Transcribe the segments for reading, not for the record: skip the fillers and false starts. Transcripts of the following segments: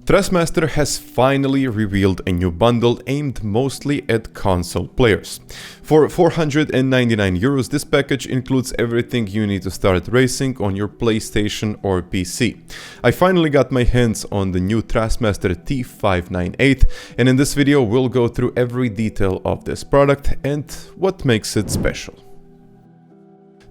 Thrustmaster has finally revealed a new bundle aimed mostly at console players. For 499 euros, this package includes everything you need to start racing on your PlayStation or PC. I finally got my hands on the new Thrustmaster T598, and in this video we'll go through every detail of this product and what makes it special.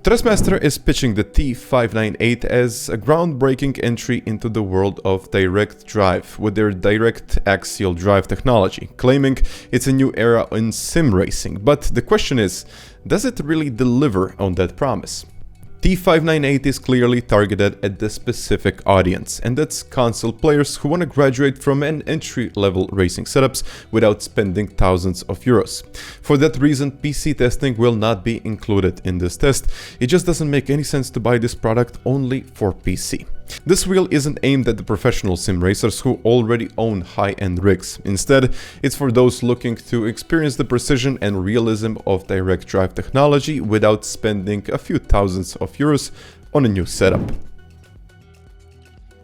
Thrustmaster is pitching the T598 as a groundbreaking entry into the world of direct drive with their direct axial drive technology, claiming it's a new era in sim racing. But the question is, does it really deliver on that promise? T598 is clearly targeted at the specific audience, and that's console players who want to graduate from an entry-level racing setups without spending thousands of euros. For that reason, PC testing will not be included in this test. It just doesn't make any sense to buy this product only for PC. This wheel isn't aimed at the professional sim racers who already own high-end rigs. Instead, it's for those looking to experience the precision and realism of direct drive technology without spending a few thousands of euros on a new setup.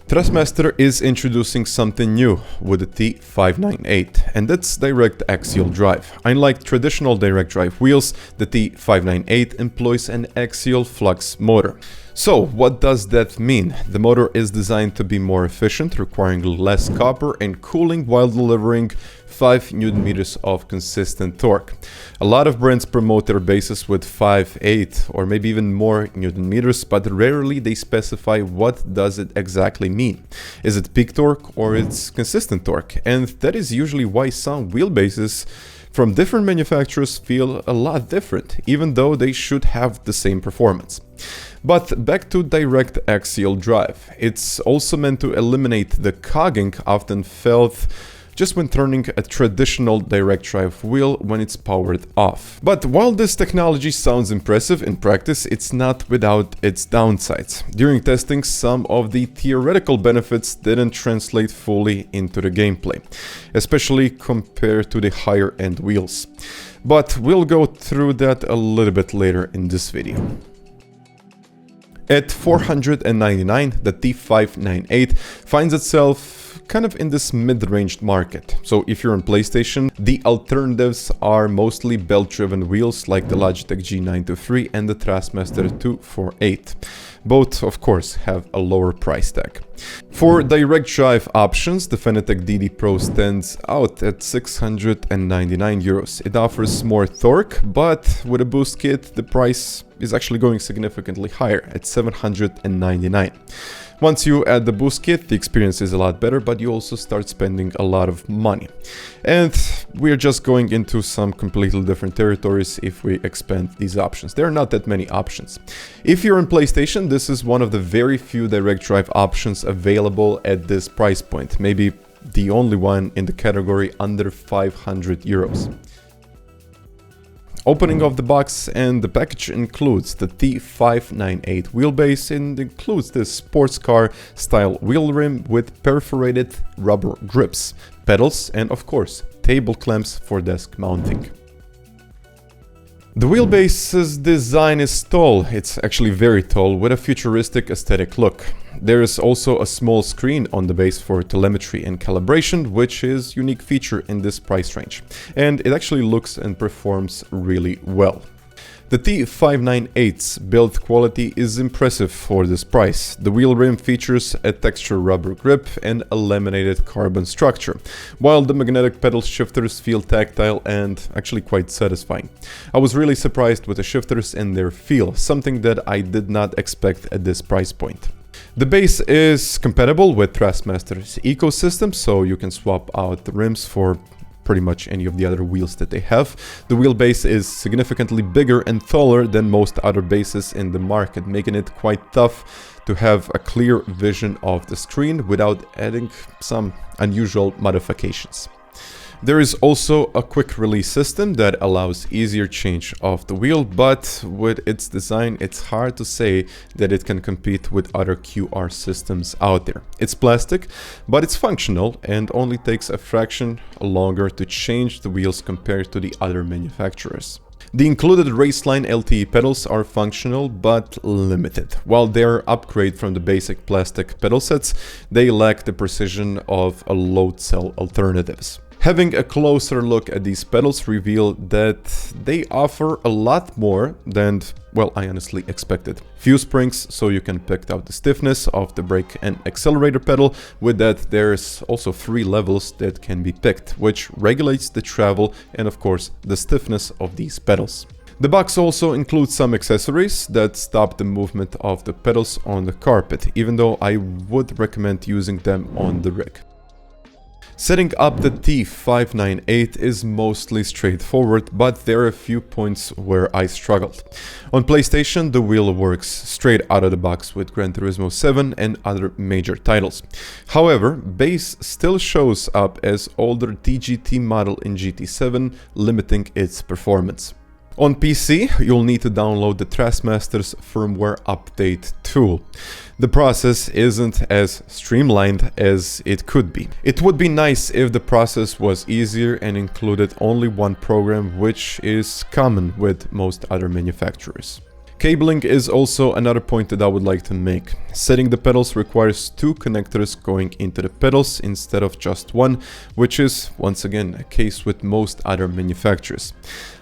Thrustmaster is introducing something new with the T598, and that's direct axial drive. Unlike traditional direct drive wheels, the T598 employs an axial flux motor. So, what does that mean? The motor is designed to be more efficient, requiring less copper and cooling while delivering 5 Nm of consistent torque. A lot of brands promote their bases with 5, 8 or maybe even more Nm, but rarely they specify what does it exactly mean. Is it peak torque or it's consistent torque? And that is usually why some wheelbases from different manufacturers feel a lot different, even though they should have the same performance. But back to direct axial drive. It's also meant to eliminate the cogging often felt just when turning a traditional direct drive wheel when it's powered off. But while this technology sounds impressive, in practice it's not without its downsides. During testing, some of the theoretical benefits didn't translate fully into the gameplay, especially compared to the higher end wheels. But we'll go through that a little bit later in this video. At 499, the T598 finds itself kind of in this mid-ranged market. So if you're on PlayStation, the alternatives are mostly belt-driven wheels like the Logitech G923 and the Thrustmaster 248. Both, of course, have a lower price tag. For direct drive options, the FANATEC DD Pro stands out at 699 euros. It offers more torque, but with a boost kit, the price is actually going significantly higher at 799. Once you add the boost kit, the experience is a lot better, but you also start spending a lot of money. And we're just going into some completely different territories if we expand these options. There are not that many options. If you're on PlayStation, this is one of the very few direct drive options available at this price point. Maybe the only one in the category under 500 euros. Opening of the box, and the package includes the T598 wheelbase and includes this sports car style wheel rim with perforated rubber grips, pedals and of course table clamps for desk mounting. The wheelbase's design is tall, it's actually very tall, with a futuristic aesthetic look. There is also a small screen on the base for telemetry and calibration, which is a unique feature in this price range. And it actually looks and performs really well. The T598's build quality is impressive for this price. The wheel rim features a textured rubber grip and a laminated carbon structure, while the magnetic pedal shifters feel tactile and actually quite satisfying. I was really surprised with the shifters and their feel, something that I did not expect at this price point. The base is compatible with Thrustmaster's ecosystem, so you can swap out the rims for pretty much any of the other wheels that they have. The wheelbase is significantly bigger and taller than most other bases in the market, making it quite tough to have a clear vision of the screen without adding some unusual modifications. There is also a quick release system that allows easier change of the wheel, but with its design it's hard to say that it can compete with other QR systems out there. It's plastic, but it's functional and only takes a fraction longer to change the wheels compared to the other manufacturers. The included Raceline LTE pedals are functional but limited. While they're upgrade from the basic plastic pedal sets, they lack the precision of a load cell alternatives. Having a closer look at these pedals revealed that they offer a lot more than, well, I honestly expected. Few springs, so you can pick out the stiffness of the brake and accelerator pedal. With that, there's also 3 levels that can be picked, which regulates the travel and of course the stiffness of these pedals. The box also includes some accessories that stop the movement of the pedals on the carpet, even though I would recommend using them on the rig. Setting up the T598 is mostly straightforward, but there are a few points where I struggled. On PlayStation, the wheel works straight out of the box with Gran Turismo 7 and other major titles. However, bass still shows up as older TGT model in GT7, limiting its performance. On PC, you'll need to download the Thrustmaster's firmware update tool. The process isn't as streamlined as it could be. It would be nice if the process was easier and included only one program, which is common with most other manufacturers. Cabling is also another point that I would like to make. Setting the pedals requires 2 connectors going into the pedals instead of just one, which is once again a case with most other manufacturers.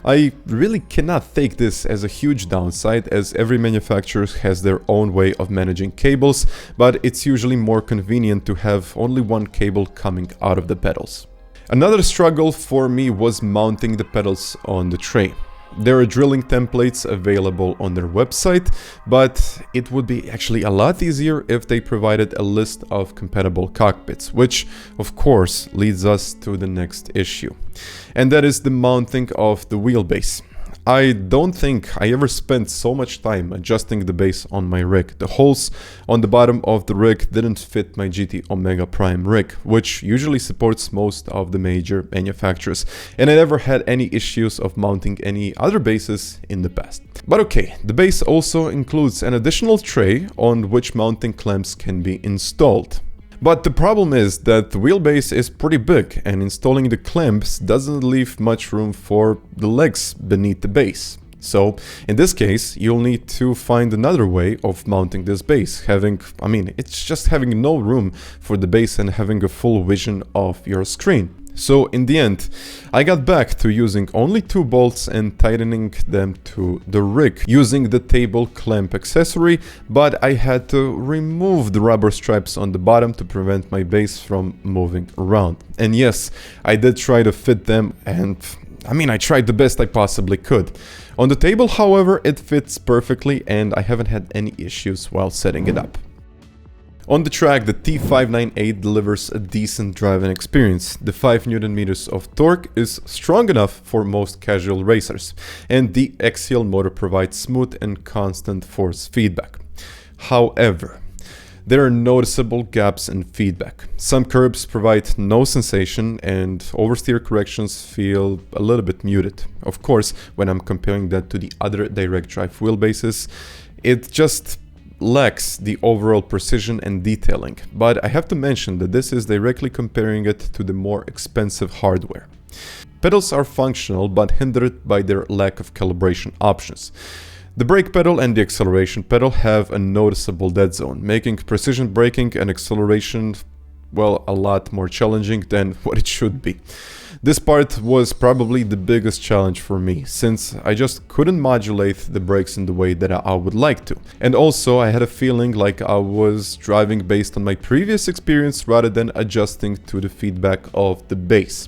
I really cannot take this as a huge downside, as every manufacturer has their own way of managing cables, but it's usually more convenient to have only one cable coming out of the pedals. Another struggle for me was mounting the pedals on the tray. There are drilling templates available on their website, but it would be actually a lot easier if they provided a list of compatible cockpits, which of course leads us to the next issue, and that is the mounting of the wheelbase. I don't think I ever spent so much time adjusting the base on my rig. The holes on the bottom of the rig didn't fit my GT Omega Prime rig, which usually supports most of the major manufacturers, and I never had any issues of mounting any other bases in the past. But okay, the base also includes an additional tray on which mounting clamps can be installed. But the problem is that the wheelbase is pretty big, and installing the clamps doesn't leave much room for the legs beneath the base. So in this case, you'll need to find another way of mounting this base, it's just having no room for the base and having a full vision of your screen. So in the end, I got back to using only 2 bolts and tightening them to the rig using the table clamp accessory, but I had to remove the rubber stripes on the bottom to prevent my base from moving around. And yes, I did try to fit them, and I tried the best I possibly could. On the table, however, it fits perfectly and I haven't had any issues while setting it up. On the track, the T598 delivers a decent driving experience. The 5 Nm of torque is strong enough for most casual racers, and the axial motor provides smooth and constant force feedback. However, there are noticeable gaps in feedback. Some curbs provide no sensation and oversteer corrections feel a little bit muted. Of course, when I'm comparing that to the other direct drive wheelbases, it just lacks the overall precision and detailing, but I have to mention that this is directly comparing it to the more expensive hardware. Pedals are functional but hindered by their lack of calibration options. The brake pedal and the acceleration pedal have a noticeable dead zone, making precision braking and acceleration, well, a lot more challenging than what it should be. This part was probably the biggest challenge for me, since I just couldn't modulate the brakes in the way that I would like to. And also I had a feeling like I was driving based on my previous experience rather than adjusting to the feedback of the bass.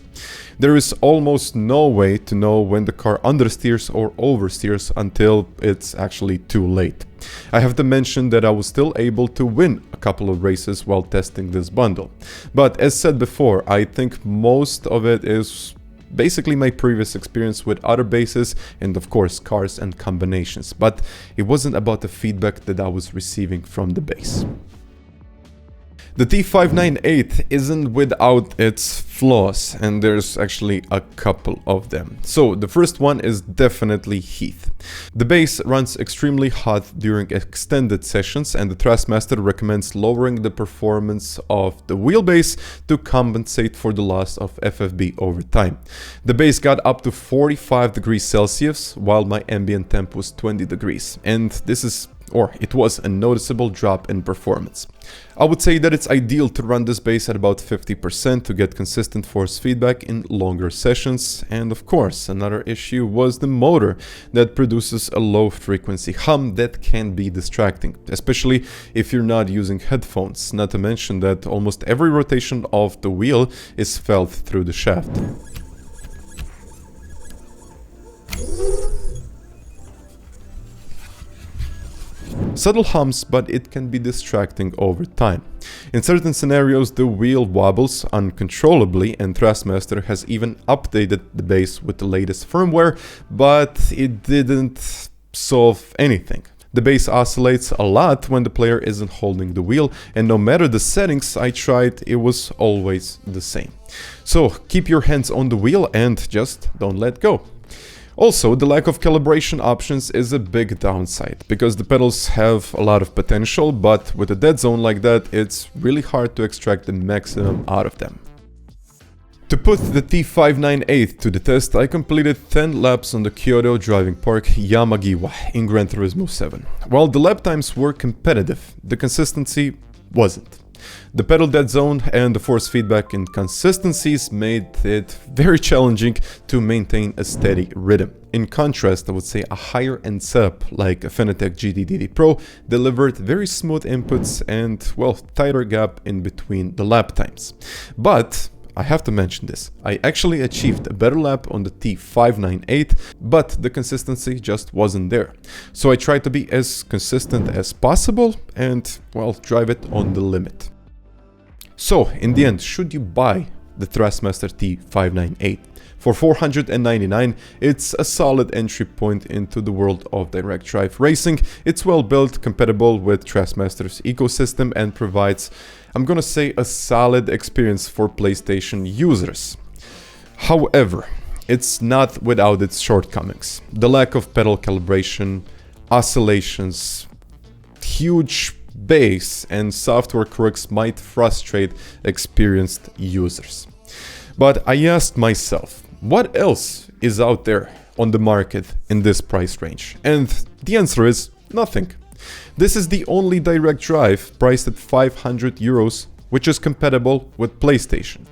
There is almost no way to know when the car understeers or oversteers until it's actually too late. I have to mention that I was still able to win a couple of races while testing this bundle. But as said before, I think most of it is basically my previous experience with other bases and of course cars and combinations, but it wasn't about the feedback that I was receiving from the bass. The T598 isn't without its flaws, and there's actually a couple of them. So the first one is definitely heat. The base runs extremely hot during extended sessions, and the Thrustmaster recommends lowering the performance of the wheelbase to compensate for the loss of FFB over time. The base got up to 45 degrees Celsius while my ambient temp was 20 degrees, and it was a noticeable drop in performance. I would say that it's ideal to run this base at about 50% to get consistent force feedback in longer sessions. And of course, another issue was the motor that produces a low frequency hum that can be distracting, especially if you're not using headphones, not to mention that almost every rotation of the wheel is felt through the shaft. Subtle hums, but it can be distracting over time. In certain scenarios, the wheel wobbles uncontrollably, and Thrustmaster has even updated the base with the latest firmware, but it didn't solve anything. The base oscillates a lot when the player isn't holding the wheel, and no matter the settings I tried, it was always the same. So keep your hands on the wheel and just don't let go. Also, the lack of calibration options is a big downside, because the pedals have a lot of potential, but with a dead zone like that, it's really hard to extract the maximum out of them. To put the T598 to the test, I completed 10 laps on the Kyoto driving park Yamagiwa in Gran Turismo 7. While the lap times were competitive, the consistency wasn't. The pedal dead zone and the force feedback inconsistencies made it very challenging to maintain a steady rhythm. In contrast, I would say a higher end setup like a FANATEC GTDD Pro delivered very smooth inputs and, well, tighter gap in between the lap times. But I have to mention this, I actually achieved a better lap on the T598, but the consistency just wasn't there. So I tried to be as consistent as possible and, well, drive it on the limit. So, in the end, should you buy the Thrustmaster T598? For $499, it's a solid entry point into the world of direct drive racing. It's well built, compatible with Thrustmaster's ecosystem, and provides, I'm gonna say, a solid experience for PlayStation users. However, it's not without its shortcomings. The lack of pedal calibration, oscillations, huge bass, and software quirks might frustrate experienced users. But I asked myself, what else is out there on the market in this price range? And the answer is nothing. This is the only direct drive priced at 500 euros, which is compatible with PlayStation.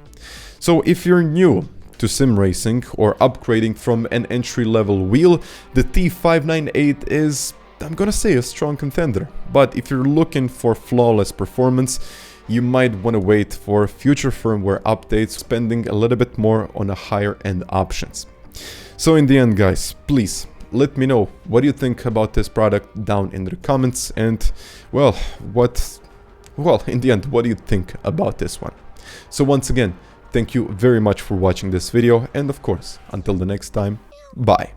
So if you're new to sim racing or upgrading from an entry-level wheel, the T598 is, I'm gonna say, a strong contender. But if you're looking for flawless performance, you might want to wait for future firmware updates, spending a little bit more on a higher end options. So in the end, guys, please let me know what you think about this product down in the comments, and well, in the end, what do you think about this one? So once again, thank you very much for watching this video, and of course, until the next time, bye.